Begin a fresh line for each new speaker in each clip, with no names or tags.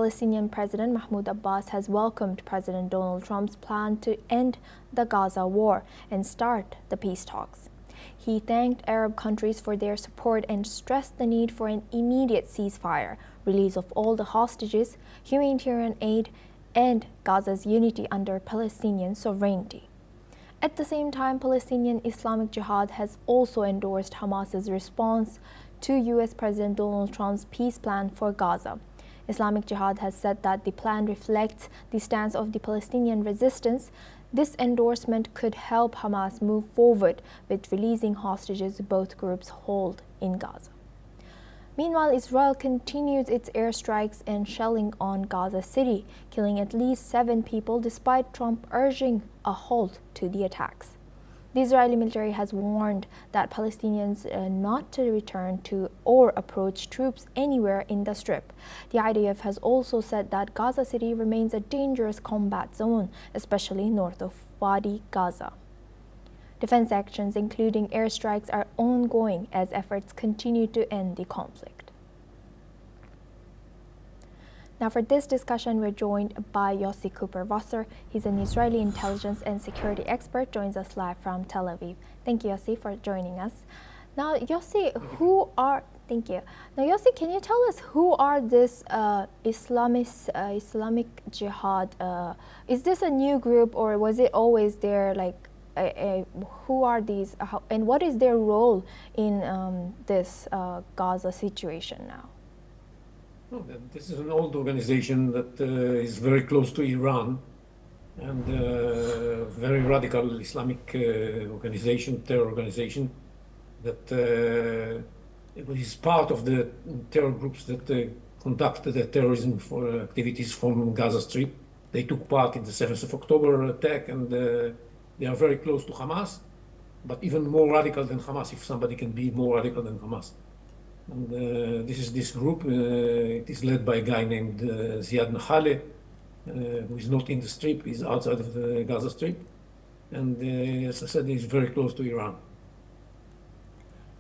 Palestinian President Mahmoud Abbas has welcomed President Donald Trump's plan to end the Gaza war and start the peace talks. He thanked Arab countries for their support and stressed the need for an immediate ceasefire, release of all the hostages, humanitarian aid, and Gaza's unity under Palestinian sovereignty. At the same time, Palestinian Islamic Jihad has also endorsed Hamas's response to U.S. President Donald Trump's peace plan for Gaza. Islamic Jihad has said that the plan reflects the stance of the Palestinian resistance. This endorsement could help Hamas move forward with releasing hostages both groups hold in Gaza. Meanwhile, Israel continues its airstrikes and shelling on Gaza City, killing at least 7 people despite Trump urging a halt to the attacks. The Israeli military has warned that Palestinians not to return to or approach troops anywhere in the Strip. The IDF has also said that Gaza City remains a dangerous combat zone, especially north of Wadi Gaza. Defense actions, including airstrikes, are ongoing as efforts continue to end the conflict. Now, for this discussion, we're joined by Yossi Cooper-Wasser. He's an Israeli intelligence and security expert, joins us live from Tel Aviv. Thank you, Yossi, for joining us. Now, Yossi, thank you. Now, Yossi, can you tell us who are this Islamic Jihad? Is this a new group, or was it always there? Like, who are these, and what is their role in this Gaza situation now?
No, this is an old organization that is very close to Iran, and very radical Islamic organization, terror organization, that it is part of the terror groups that conducted the terrorism for activities from Gaza Strip. They took part in the 7th of October attack, and they are very close to Hamas, but even more radical than Hamas, if somebody can be more radical than Hamas. And this is this group. It is led by a guy named Ziad Nakhale, who is not in the Strip, he's outside of the Gaza Strip. And as I said, he's very close to Iran.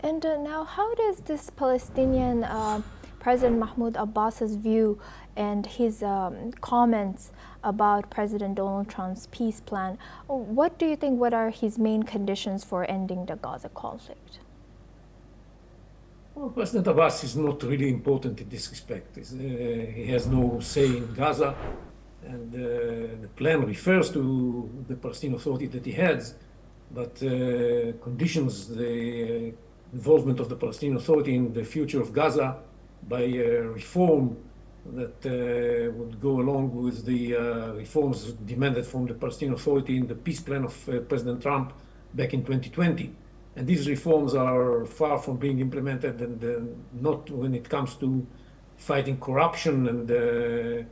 And now, how does this Palestinian President Mahmoud Abbas's view and his comments about President Donald Trump's peace plan, what do you think, what are his main conditions for ending the Gaza conflict?
Well, President Abbas is not really important in this respect. He has no say in Gaza, and the plan refers to the Palestinian Authority that he heads, but conditions the involvement of the Palestinian Authority in the future of Gaza by reform that would go along with the reforms demanded from the Palestinian Authority in the peace plan of President Trump back in 2020. And these reforms are far from being implemented, and not when it comes to fighting corruption and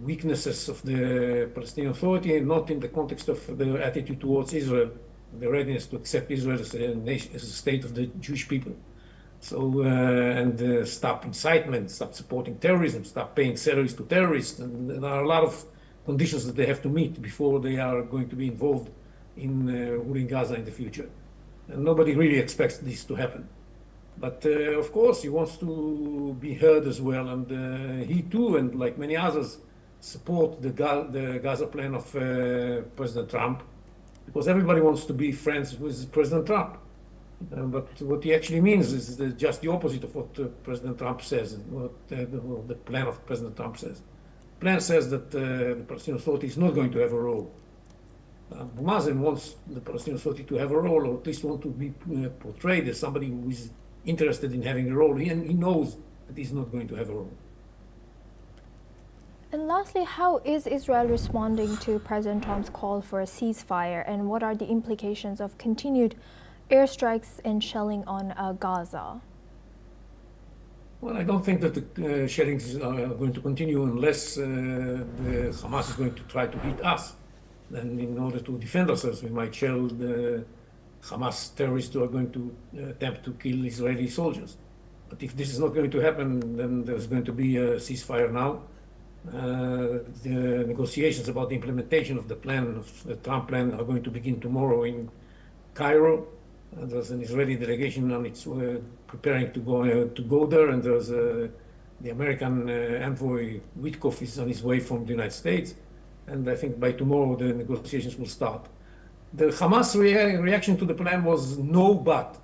weaknesses of the Palestinian Authority, and not in the context of the attitude towards Israel, the readiness to accept Israel as a nation, as a state of the Jewish people. So, and stop incitement, stop supporting terrorism, stop paying salaries to terrorists. And there are a lot of conditions that they have to meet before they are going to be involved in ruling Gaza in the future. And nobody really expects this to happen. But of course, he wants to be heard as well. And he too, and like many others, support the Gaza plan of President Trump, because everybody wants to be friends with President Trump. But what he actually means is just the opposite of what President Trump says, what the plan of President Trump says. The plan says that the Palestinian Authority is not going to have a role. Abu Mazen wants the Palestinian Authority to have a role, or at least want to be portrayed as somebody who is interested in having a role, and he knows that he's not going to have a role.
And lastly, how is Israel responding to President Trump's call for a ceasefire, and what are the implications of continued airstrikes and shelling on Gaza?
Well, I don't think that the shellings are going to continue unless the Hamas is going to try to hit us. Then in order to defend ourselves, we might shell the Hamas terrorists who are going to attempt to kill Israeli soldiers. But if this is not going to happen, then there's going to be a ceasefire now. The negotiations about the implementation of the plan, of the Trump plan, are going to begin tomorrow in Cairo. There's an Israeli delegation on its preparing to go there, and there's The American envoy Witkoff is on his way from the United States, and I think by tomorrow the negotiations will start. The Hamas reaction to the plan was no but,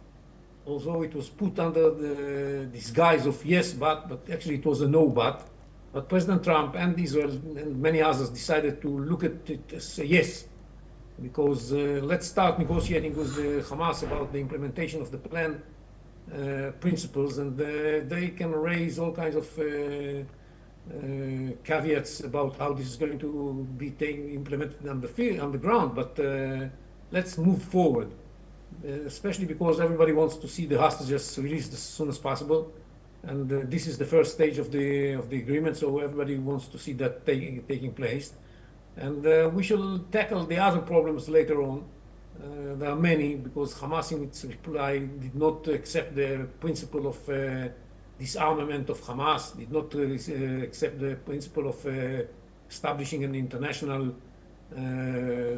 although it was put under the disguise of yes but actually it was a no but. But President Trump and Israel and many others decided to look at it as a yes, because let's start negotiating with the Hamas about the implementation of the plan principles, and they can raise all kinds of caveats about how this is going to be implemented on the ground, but let's move forward, especially because everybody wants to see the hostages released as soon as possible, and this is the first stage of the agreement, so everybody wants to see that taking place, and we shall tackle the other problems later on. There are many, because Hamas in its reply did not accept the principle of disarmament of Hamas, did not accept the principle of establishing an international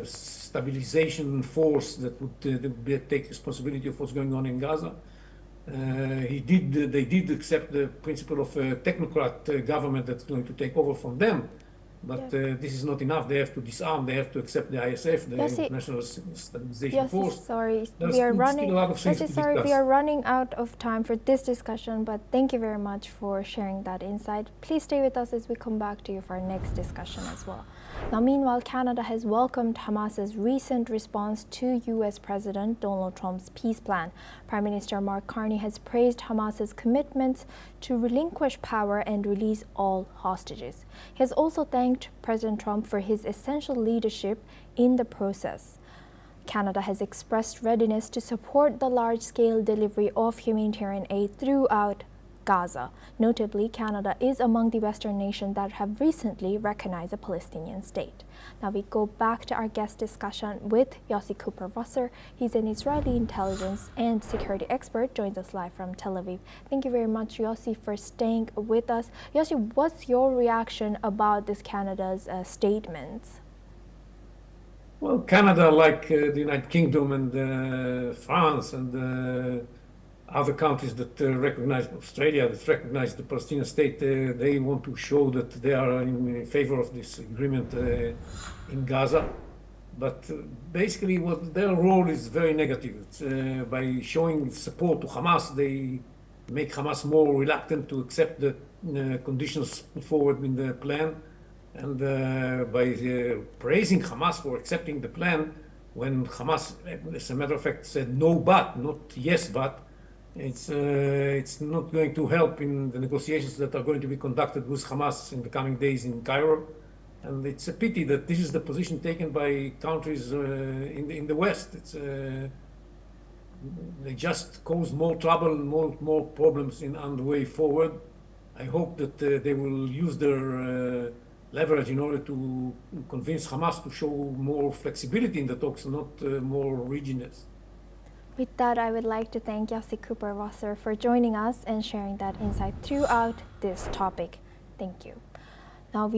stabilization force that would take responsibility of what's going on in Gaza. They did accept the principle of a technocrat government that's going to take over from them. But this is not enough. They have to disarm. They have to accept the ISF, the International Stabilization Force.
Sorry, we are running out of time for this discussion, but thank you very much for sharing that insight. Please stay with us as we come back to you for our next discussion as well. Now, meanwhile, Canada has welcomed Hamas's recent response to U.S. President Donald Trump's peace plan. Prime Minister Mark Carney has praised Hamas's commitment to relinquish power and release all hostages. He has also thanked President Trump for his essential leadership in the process. Canada has expressed readiness to support the large-scale delivery of humanitarian aid throughout Gaza. Notably, Canada is among the Western nations that have recently recognized a Palestinian state. Now we go back to our guest discussion with Yossi Cooper-Wasser. He's an Israeli intelligence and security expert, joins us live from Tel Aviv. Thank you very much, Yossi, for staying with us. Yossi, what's your reaction about this Canada's statements?
Well, Canada, like the United Kingdom and France and other countries that recognize Australia, that recognize the Palestinian state, they want to show that they are in favor of this agreement in Gaza. But basically, what their role is very negative. It's, by showing support to Hamas, they make Hamas more reluctant to accept the conditions put forward in the plan. And by praising Hamas for accepting the plan, when Hamas, as a matter of fact, said no but, not yes but, it's not going to help in the negotiations that are going to be conducted with Hamas in the coming days in Cairo. And it's a pity that this is the position taken by countries in the West. It's they just cause more trouble and more problems on the way forward. I hope that they will use their leverage in order to convince Hamas to show more flexibility in the talks, not more rigidness.
With that, I would like to thank Yossi Cooper-Wasser for joining us and sharing that insight throughout this topic. Thank you. Now we